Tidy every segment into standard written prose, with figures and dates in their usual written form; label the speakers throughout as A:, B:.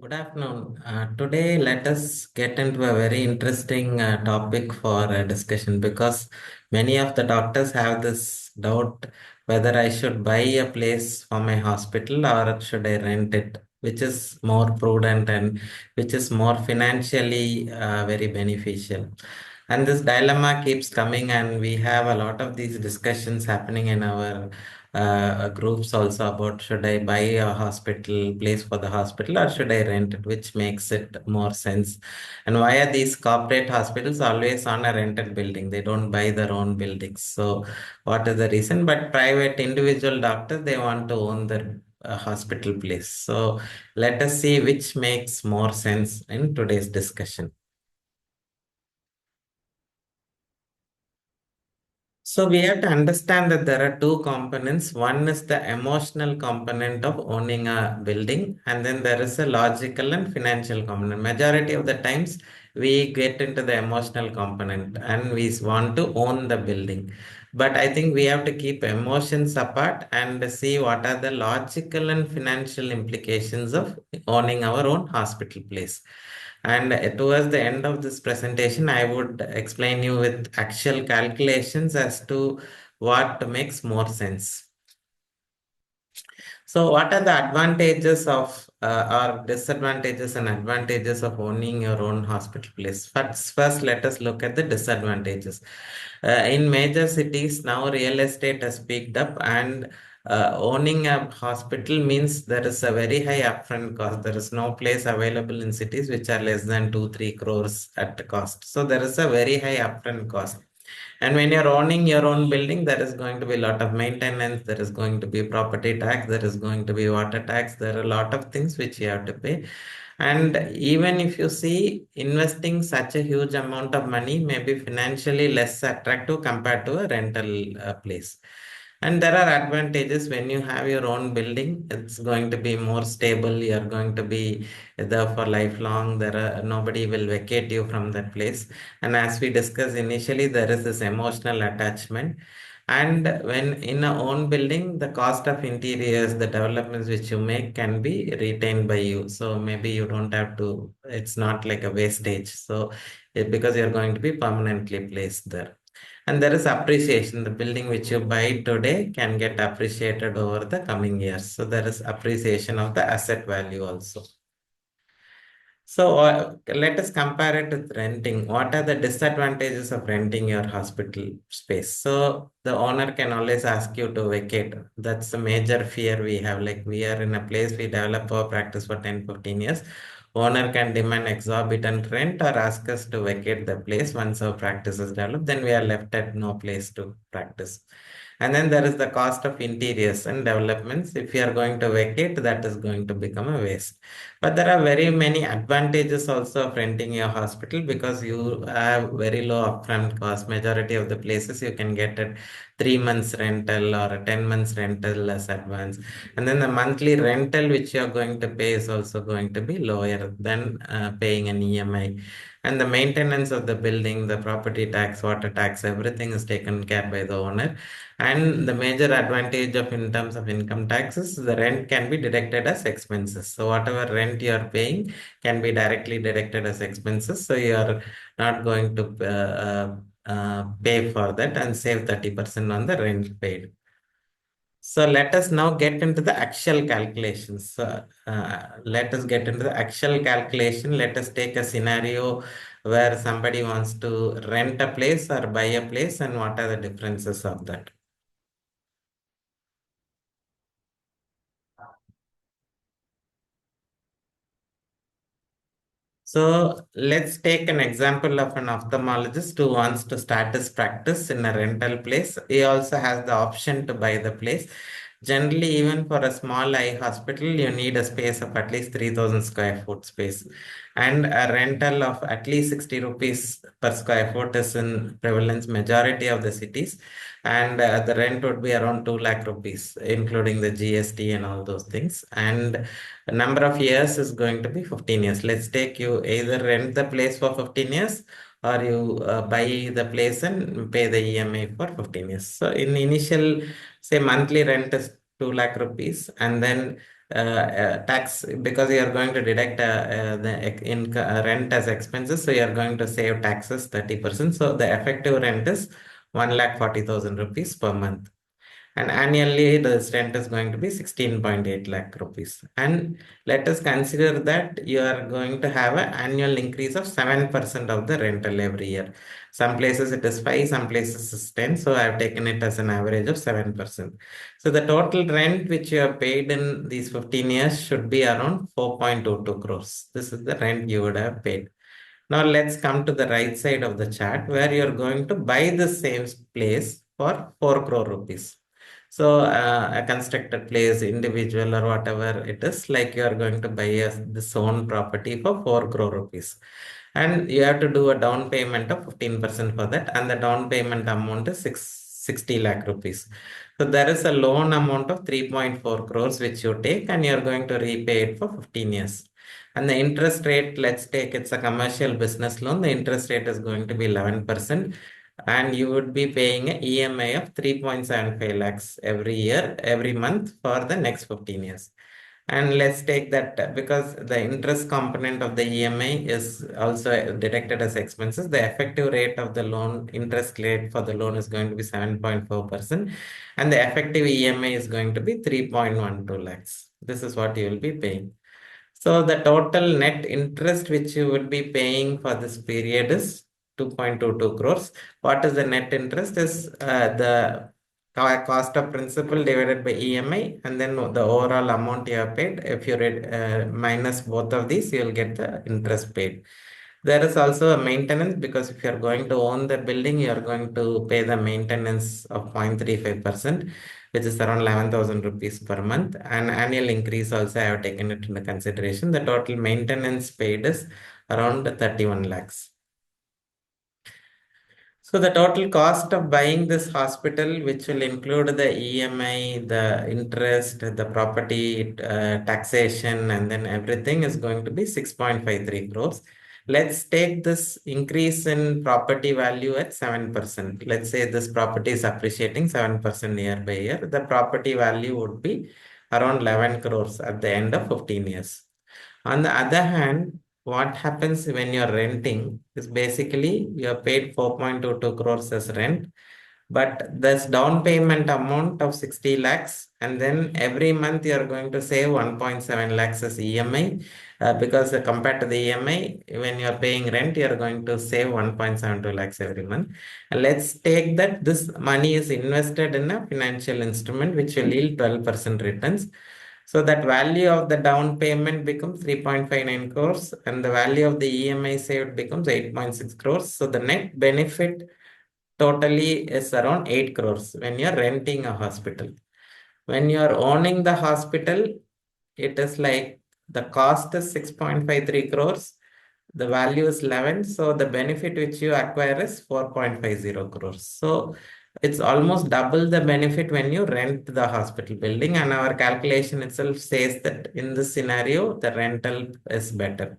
A: Good afternoon. Today, let us get into a very interesting topic for discussion because many of the doctors have this doubt whether I should buy a place for my hospital or should I rent it, which is more prudent and which is more financially very beneficial. And this dilemma keeps coming, and we have a lot of these discussions happening in our groups also about should I buy a hospital place for the hospital or should I rent it, which makes it more sense. And why are these corporate hospitals always on a rented building? They don't buy their own buildings. So, what is the reason? But private individual doctors, they want to own their hospital place. So, let us see which makes more sense in today's discussion. So we have to understand that there are two components. One is the emotional component of owning a building, and then there is a logical and financial component. Majority of the times we get into the emotional component and we want to own the building. But I think we have to keep emotions apart and see what are the logical and financial implications of owning our own hospital place. And towards the end of this presentation, I would explain you with actual calculations as to what makes more sense. So, what are the advantages of or disadvantages and advantages of owning your own hospital place? First, let us look at the disadvantages. In major cities, now real estate has picked up, and owning a hospital means there is a very high upfront cost. There is no place available in cities which are less than 2 3 crores at the cost. So, there is a very high upfront cost. And when you're owning your own building, there is going to be a lot of maintenance, there is going to be property tax, there is going to be water tax, there are a lot of things which you have to pay. And even if you see investing such a huge amount of money may be financially less attractive compared to a rental place. And there are advantages when you have your own building. It's going to be more stable. You're going to be there for lifelong. There are nobody will vacate you from that place. And as we discussed initially, there is this emotional attachment. And when in a own building, the cost of interiors, the developments which you make can be retained by you. So maybe you don't have to, it's not like a wastage. So because you're going to be permanently placed there. And there is appreciation. The building which you buy today can get appreciated over the coming years. So there is appreciation of the asset value also. So let us compare it with renting. What are the disadvantages of renting your hospital space? So the owner can always ask you to vacate. That's a major fear we have. Like we are in a place, we develop our practice for 10, 15 years. Owner can demand exorbitant rent or ask us to vacate the place once our practice is developed. Then we are left at no place to practice. And then there is the cost of interiors and developments. If you are going to vacate, that is going to become a waste. But there are very many advantages also of renting your hospital because you have very low upfront cost. Majority of the places you can get at 3 months rental or a 10 months rental as advance. And then the monthly rental which you are going to pay is also going to be lower than paying an EMI. And the maintenance of the building, the property tax, water tax, everything is taken care by the owner. And the major advantage of in terms of income taxes, the rent can be deducted as expenses. So whatever rent you are paying can be directly deducted as expenses. So you are not going to pay for that and save 30% on the rent paid. So let us now get into the actual calculations. Let us get into the actual calculation. Let us take a scenario where somebody wants to rent a place or buy a place, and what are the differences of that. So let's take an example of an ophthalmologist who wants to start his practice in a rental place. He also has the option to buy the place. Generally, even for a small eye hospital, you need a space of at least 3,000 square foot space. And a rental of at least 60 rupees per square foot is in prevalence majority of the cities. And the rent would be around 2 lakh rupees, including the GST and all those things. And the number of years is going to be 15 years. Let's take you either rent the place for 15 years or you buy the place and pay the EMI for 15 years. So in initial, say monthly rent is 2 lakh rupees, and then tax, because you are going to deduct rent as expenses, so you are going to save taxes 30%. So the effective rent is 1,40,000 rupees per month. And annually, the rent is going to be 16.8 lakh rupees. And let us consider that you are going to have an annual increase of 7% of the rental every year. Some places it is 5, some places it's 10. So I have taken it as an average of 7%. So the total rent which you have paid in these 15 years should be around 4.22 crores. This is the rent you would have paid. Now let's come to the right side of the chart where you're going to buy the same place for 4 crore rupees. So a constructed place, individual or whatever it is, like you are going to buy this own property for 4 crore rupees. And you have to do a down payment of 15% for that. And the down payment amount is 60 lakh rupees. So there is a loan amount of 3.4 crores which you take, and you're going to repay it for 15 years. And the interest rate, let's take it's a commercial business loan. The interest rate is going to be 11%. And you would be paying an EMI of 3.75 lakhs every year, every month for the next 15 years. And let's take that because the interest component of the EMI is also deducted as expenses. The effective rate of the loan, interest rate for the loan is going to be 7.4%. And the effective EMI is going to be 3.12 lakhs. This is what you will be paying. So the total net interest which you will be paying for this period is 2.22 crores. What is the net interest? Is the cost of principal divided by EMI, and then the overall amount you have paid. If you minus both of these, you will get the interest paid. There is also a maintenance, because if you are going to own the building, you are going to pay the maintenance of 0.35%, which is around 11,000 rupees per month. And annual increase also I have taken it into consideration. The total maintenance paid is around 31 lakhs. So the total cost of buying this hospital, which will include the EMI, the interest, the property taxation, and then everything is going to be 6.53 crores. Let's take this increase in property value at 7%. Let's say this property is appreciating 7% year by year. The property value would be around 11 crores at the end of 15 years. On the other hand, what happens when you're renting is basically you are paid 4.22 crores as rent, but there's down payment amount of 60 lakhs, and then every month you are going to save 1.7 lakhs as EMI, because compared to the EMI, when you are paying rent, you are going to save 1.72 lakhs every month. And let's take that this money is invested in a financial instrument which will yield 12% returns. So that value of the down payment becomes 3.59 crores, and the value of the EMI saved becomes 8.6 crores. So the net benefit totally is around 8 crores when you're renting a hospital. When you're owning the hospital, it is like the cost is 6.53 crores, the value is 11, so the benefit which you acquire is 4.50 crores. So it's almost double the benefit when you rent the hospital building, and our calculation itself says that in this scenario the rental is better.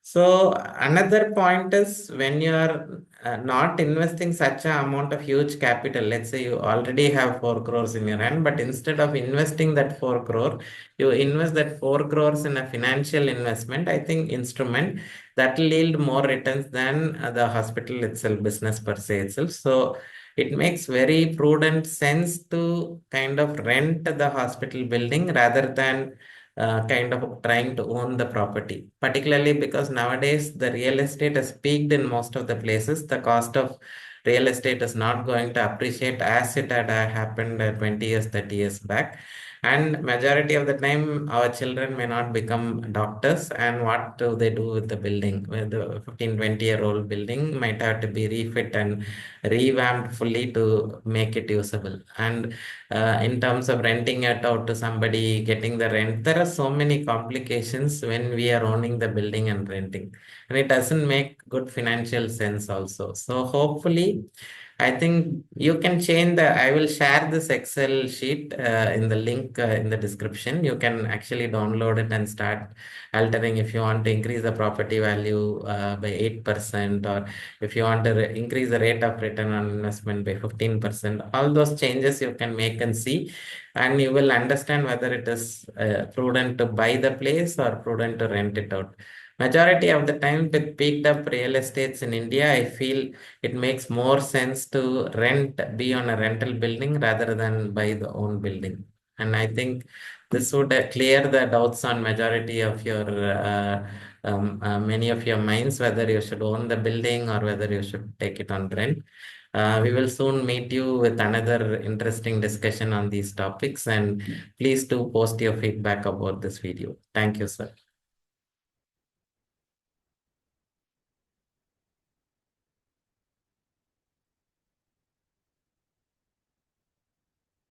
A: So another point is when you are not investing such an amount of huge capital, let's say you already have 4 crores in your hand, but instead of investing that 4 crore, you invest that 4 crores in a financial investment, I think instrument that will yield more returns than the hospital itself, business per se itself. So it makes very prudent sense to kind of rent the hospital building rather than kind of trying to own the property, particularly because nowadays the real estate has peaked in most of the places. The cost of real estate is not going to appreciate as it had happened 20 years, 30 years back. And majority of the time, our children may not become doctors. And what do they do with the building? With the 15, 20-year-old building might have to be refit and revamped fully to make it usable. And in terms of renting it out to somebody, getting the rent, there are so many complications when we are owning the building and renting. And it doesn't make good financial sense also. So hopefully I think you can change I will share this Excel sheet in the link in the description. You can actually download it and start altering if you want to increase the property value by 8%, or if you want to increase the rate of return on investment by 15%. All those changes you can make and see, and you will understand whether it is prudent to buy the place or prudent to rent it out. Majority of the time with picked up real estates in India, I feel it makes more sense to be on a rental building rather than buy the own building. And I think this would clear the doubts on majority of your many of your minds, whether you should own the building or whether you should take it on rent. We will soon meet you with another interesting discussion on these topics, and please do post your feedback about this video. Thank you, sir.